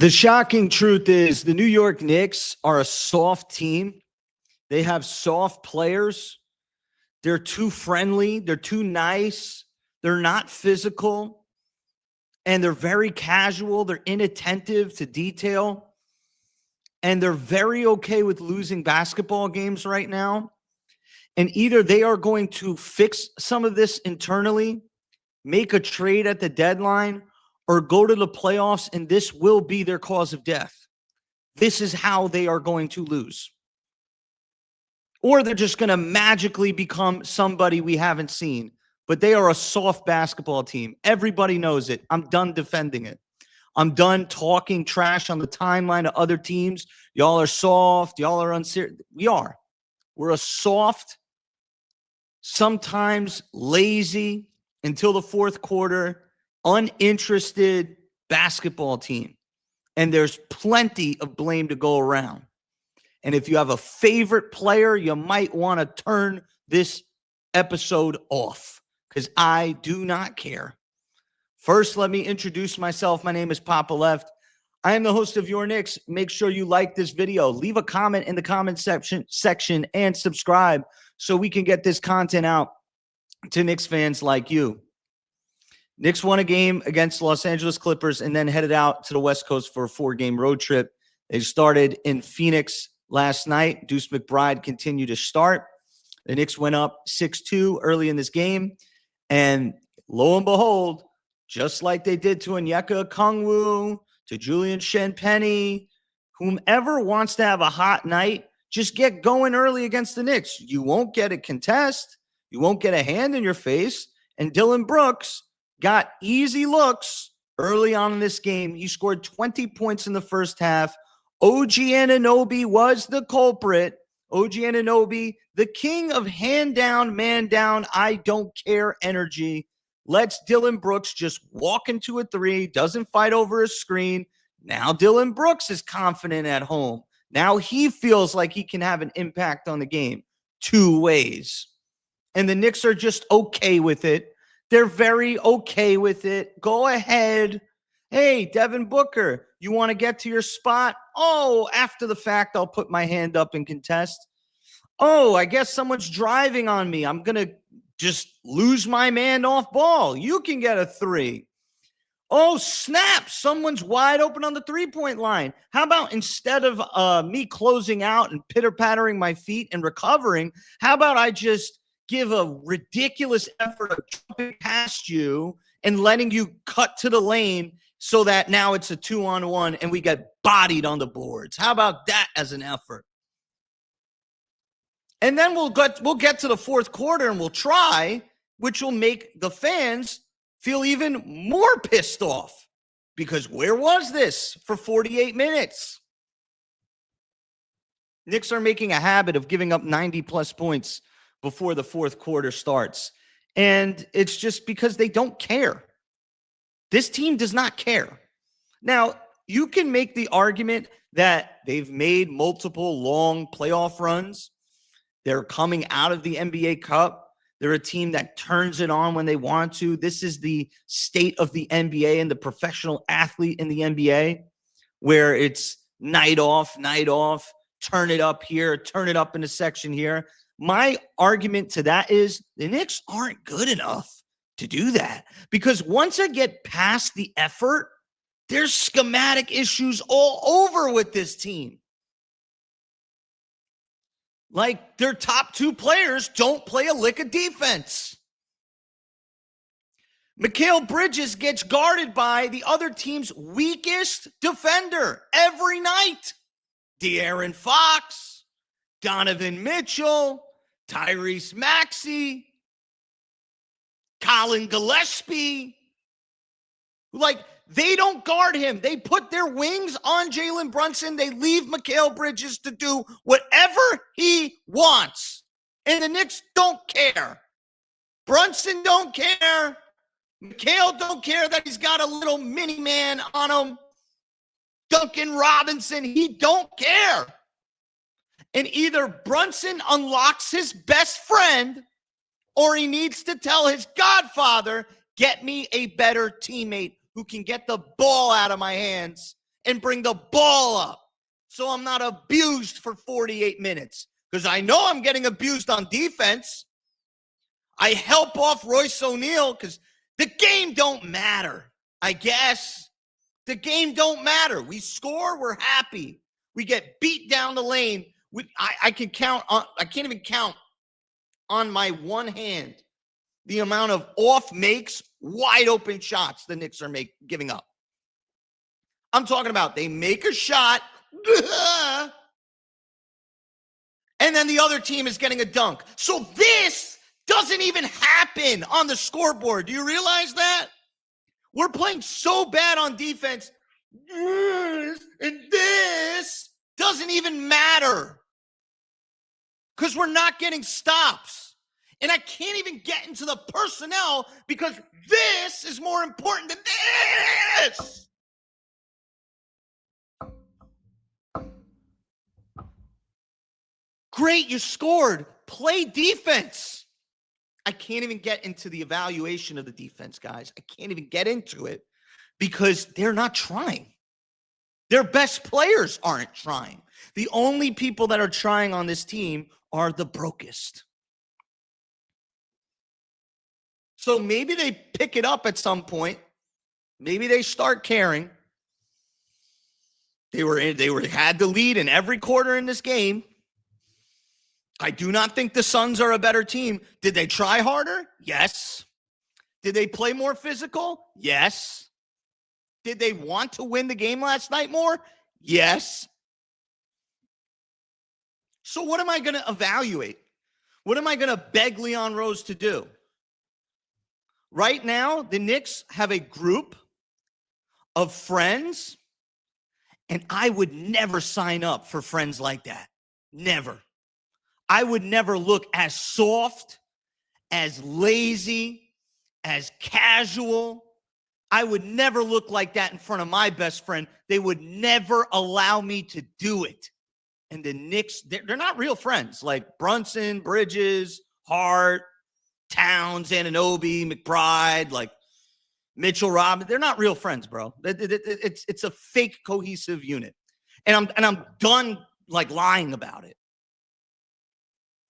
The shocking truth is the New York Knicks are a soft team. They have soft players. They're too friendly. They're too nice. They're not physical. And they're very casual. They're inattentive to detail. And they're very okay with losing basketball games right now. And either they are going to fix some of this internally, make a trade at the deadline, or go to the playoffs, and this will be their cause of death. This is how they are going to lose. Or they're just going to magically become somebody we haven't seen. But they are a soft basketball team. Everybody knows it. I'm done defending it. I'm done talking trash on the timeline of other teams. Y'all are soft. Y'all are unserious. We are. We're a soft, sometimes lazy, until the fourth quarter, uninterested basketball team. And there's plenty of blame to go around. And if you have a favorite player, you might want to turn this episode off because I do not care. First, let me introduce myself. My name is Poppa Left. I am the host of Your Knicks. Make sure you like this video. Leave a comment in the comment section and subscribe so we can get this content out to Knicks fans like you. Knicks won a game against Los Angeles Clippers and then headed out to the West Coast for a 4-game road trip. They started in Phoenix last night. Deuce McBride continued to start. The Knicks went up 6-2 early in this game. And lo and behold, just like they did to Onyeka Okongwu, to Julian Shenpenny, whomever wants to have a hot night, just get going early against the Knicks. You won't get a contest. You won't get a hand in your face. And Dylan Brooks got easy looks early on in this game. He scored 20 points in the first half. OG Anunoby was the culprit. OG Anunoby, the king of hand down, man down, I don't care energy, lets Dylan Brooks just walk into a three, doesn't fight over a screen. Now Dylan Brooks is confident at home. Now he feels like he can have an impact on the game two ways. And the Knicks are just okay with it. They're very okay with it. Go ahead. Hey, Devin Booker, you want to get to your spot? Oh, after the fact, I'll put my hand up and contest. Oh, I guess someone's driving on me. I'm going to just lose my man off ball. You can get a three. Oh, snap. Someone's wide open on the three-point line. How about instead of me closing out and pitter-pattering my feet and recovering, how about I just give a ridiculous effort of jumping past you and letting you cut to the lane so that now it's a 2-on-1 and we get bodied on the boards. How about that as an effort? And then we'll get to the fourth quarter and we'll try, which will make the fans feel even more pissed off because where was this for 48 minutes? Knicks are making a habit of giving up 90-plus points before the fourth quarter starts. And it's just because they don't care. This team does not care. Now, you can make the argument that they've made multiple long playoff runs. They're coming out of the NBA Cup. They're a team that turns it on when they want to. This is the state of the NBA and the professional athlete in the NBA, where it's night off, turn it up here, turn it up in a section here. My argument to that is the Knicks aren't good enough to do that because once I get past the effort, there's schematic issues all over with this team. Like their top two players don't play a lick of defense. Mikal Bridges gets guarded by the other team's weakest defender every night. De'Aaron Fox, Donovan Mitchell, Tyrese Maxey, Colin Gillespie. Like, they don't guard him. They put their wings on Jalen Brunson. They leave Mikal Bridges to do whatever he wants. And the Knicks don't care. Brunson don't care. Mikal don't care that he's got a little mini man on him. Duncan Robinson, he don't care. And either Brunson unlocks his best friend or he needs to tell his godfather, get me a better teammate who can get the ball out of my hands and bring the ball up so I'm not abused for 48 minutes. Because I know I'm getting abused on defense. I help off Royce O'Neal because the game don't matter, I guess. The game don't matter. We score, we're happy. We get beat down the lane. I can count on, I can't even count on my one hand the amount of off makes, wide open shots the Knicks are giving up. I'm talking about they make a shot, and then the other team is getting a dunk. So this doesn't even happen on the scoreboard. Do you realize that? We're playing so bad on defense, and this doesn't even matter because we're not getting stops. And I can't even get into the personnel because this is more important than this. Great, you scored. Play defense. I can't even get into the evaluation of the defense, guys. I can't even get into it because they're not trying. Their best players aren't trying. The only people that are trying on this team are the brokest. So maybe they pick it up at some point. Maybe they start caring. They had the lead in every quarter in this game. I do not think the Suns are a better team. Did they try harder? Yes. Did they play more physical? Yes. Did they want to win the game last night more? Yes. So what am I going to evaluate? What am I going to beg Leon Rose to do? Right now, the Knicks have a group of friends, and I would never sign up for friends like that. Never. I would never look as soft, as lazy, as casual. I would never look like that in front of my best friend. They would never allow me to do it. And the Knicks, they're not real friends. Like Brunson, Bridges, Hart, Towns, Anunoby, McBride, like Mitchell Robinson. They're not real friends, bro. It's a fake cohesive unit. And I'm done like lying about it.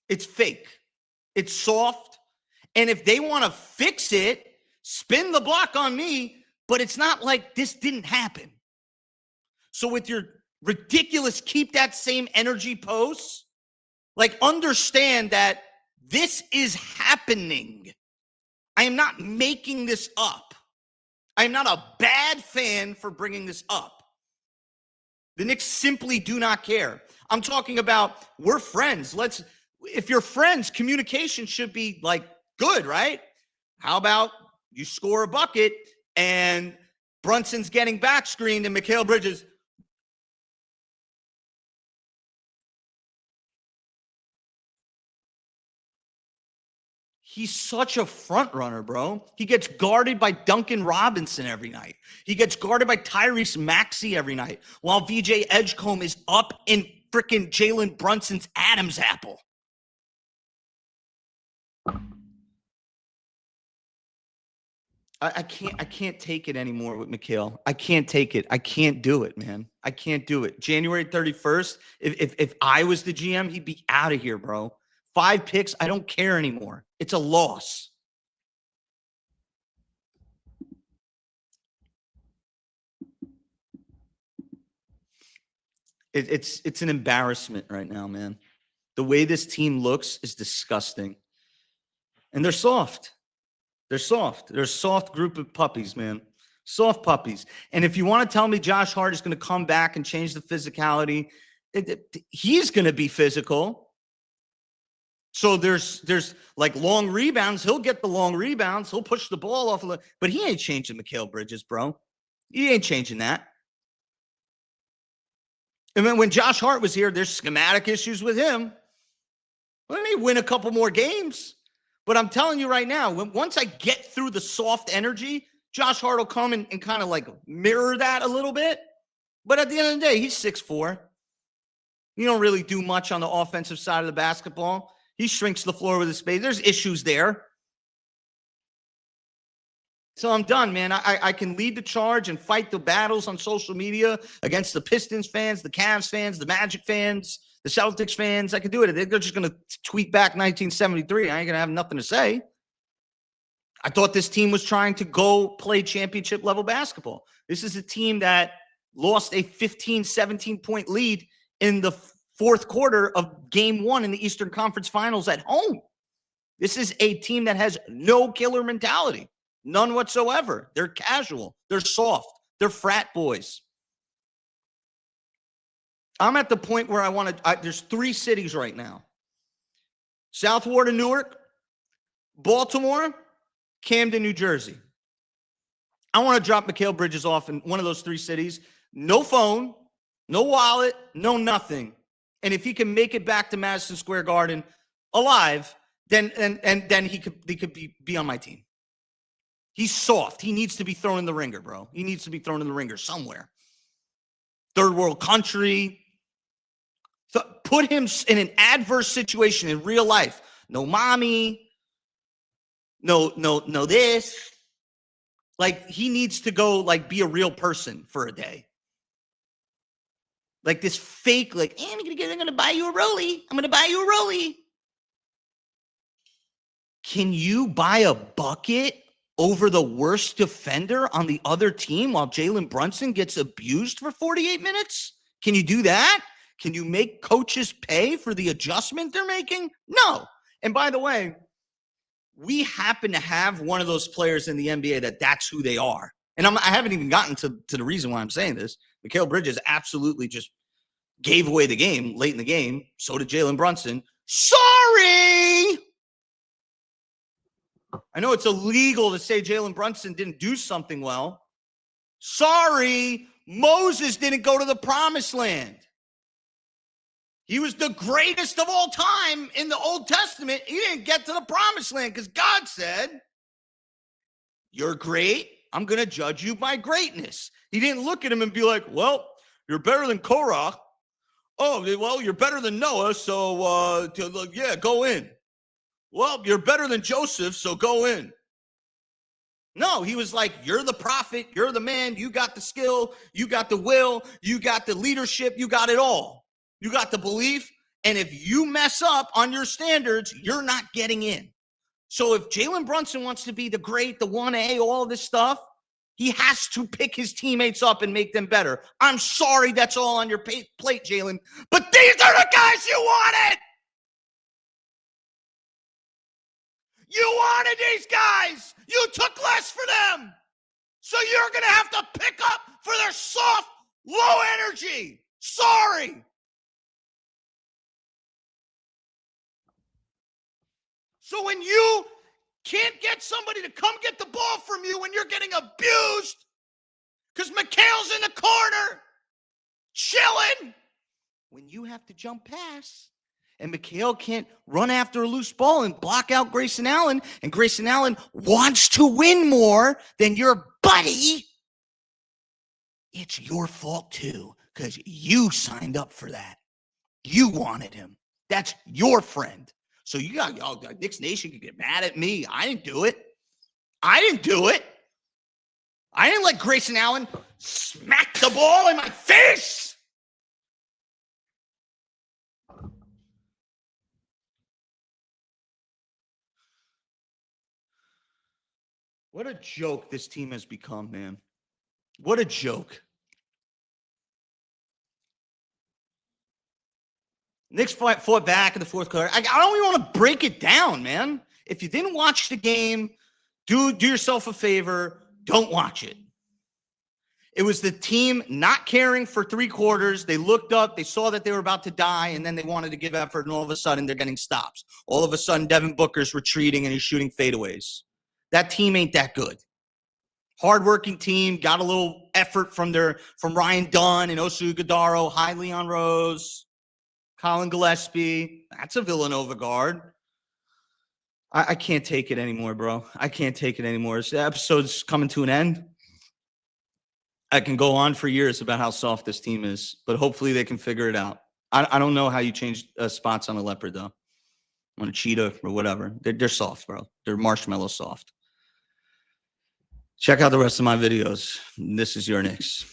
It's fake. It's soft. And if they want to fix it, spin the block on me, but it's not like this didn't happen. So with your ridiculous keep that same energy posts, like understand that this is happening. I am not making this up. I am not a bad fan for bringing this up. The Knicks simply do not care. I'm talking about we're friends. If you're friends, communication should be like good, right? How about you score a bucket and Brunson's getting back screened and Mikal Bridges. He's such a front runner, bro. He gets guarded by Duncan Robinson every night. He gets guarded by Tyrese Maxey every night while VJ Edgecombe is up in freaking Jalen Brunson's Adam's apple. I can't take it anymore with Mikal. I can't take it. I can't do it, man. I can't do it. January 31st, if I was the GM, he'd be out of here, bro. 5 picks, I don't care anymore. It's a loss. It's an embarrassment right now, man. The way this team looks is disgusting. And they're soft. They're soft. They're a soft group of puppies, man. Soft puppies. And if you want to tell me Josh Hart is going to come back and change the physicality, he's going to be physical. So there's like long rebounds. He'll get the long rebounds. He'll push the ball off. But he ain't changing Mikal Bridges, bro. He ain't changing that. And then when Josh Hart was here, there's schematic issues with him. Let me win a couple more games. But I'm telling you right now, once I get through the soft energy, Josh Hart will come and kind of like mirror that a little bit. But at the end of the day, he's 6'4". You don't really do much on the offensive side of the basketball. He shrinks the floor with his space. There's issues there. So I'm done, man. I can lead the charge and fight the battles on social media against the Pistons fans, the Cavs fans, the Magic fans, the Celtics fans. I can do it. They're just going to tweet back 1973. I ain't going to have nothing to say. I thought this team was trying to go play championship level basketball. This is a team that lost a 15, 17-point lead in the fourth quarter of game 1 in the Eastern Conference Finals at home. This is a team that has no killer mentality. None whatsoever. They're casual. They're soft. They're frat boys. I'm at the point where I want to, there's 3 cities right now. South Ward of Newark, Baltimore, Camden, New Jersey. I want to drop Mikal Bridges off in one of those 3 cities. No phone, no wallet, no nothing. And if he can make it back to Madison Square Garden alive, then he could be on my team. He's soft. He needs to be thrown in the ringer, bro. He needs to be thrown in the ringer somewhere. Third world country. Put him in an adverse situation in real life. No mommy. No this. Like, he needs to go, like, be a real person for a day. Like this fake, like, hey, I'm going to buy you a rollie. I'm going to buy you a rollie. Can you buy a bucket over the worst defender on the other team while Jalen Brunson gets abused for 48 minutes? Can you do that? Can you make coaches pay for the adjustment they're making? No. And by the way, we happen to have one of those players in the NBA that's who they are. And I haven't even gotten to the reason why I'm saying this. Mikal Bridges absolutely just gave away the game late in the game. So did Jalen Brunson. Sorry. I know it's illegal to say Jalen Brunson didn't do something well. Sorry, Moses didn't go to the promised land. He was the greatest of all time in the Old Testament. He didn't get to the promised land because God said, you're great. I'm going to judge you by greatness. He didn't look at him and be like, well, you're better than Korah. Oh, well, you're better than Noah, so yeah, go in. Well, you're better than Joseph, so go in. No, he was like, you're the prophet, you're the man, you got the skill, you got the will, you got the leadership, you got it all. You got the belief, and if you mess up on your standards, you're not getting in. So if Jalen Brunson wants to be the great, the 1A, all this stuff, he has to pick his teammates up and make them better. I'm sorry that's all on your plate, Jalen, but these are the guys you wanted. You wanted these guys. You took less for them. So you're going to have to pick up for their soft, low energy. Sorry. So when you can't get somebody to come get the ball from you when you're getting abused because Mikal's in the corner chilling, when you have to jump pass and Mikal can't run after a loose ball and block out Grayson Allen, and Grayson Allen wants to win more than your buddy, it's your fault too, because you signed up for that. You wanted him. That's your friend. So you got, y'all, Knicks Nation can get mad at me. I didn't do it. I didn't let Grayson Allen smack the ball in my face. What a joke this team has become, man. What a joke. Knicks fought back in the fourth quarter. I don't even want to break it down, man. If you didn't watch the game, do yourself a favor. Don't watch it. It was the team not caring for 3 quarters. They looked up, they saw that they were about to die, and then they wanted to give effort, and all of a sudden they're getting stops. All of a sudden Devin Booker's retreating and he's shooting fadeaways. That team ain't that good. Hardworking team, got a little effort from Ryan Dunn and Osu Gadaro, High Leon Rose, Colin Gillespie. That's a Villanova guard. I can't take it anymore, bro. I can't take it anymore. This episode's coming to an end. I can go on for years about how soft this team is, but hopefully they can figure it out. I don't know how you change spots on a leopard, though. On a cheetah or whatever. They're soft, bro. They're marshmallow soft. Check out the rest of my videos. This is your Knicks.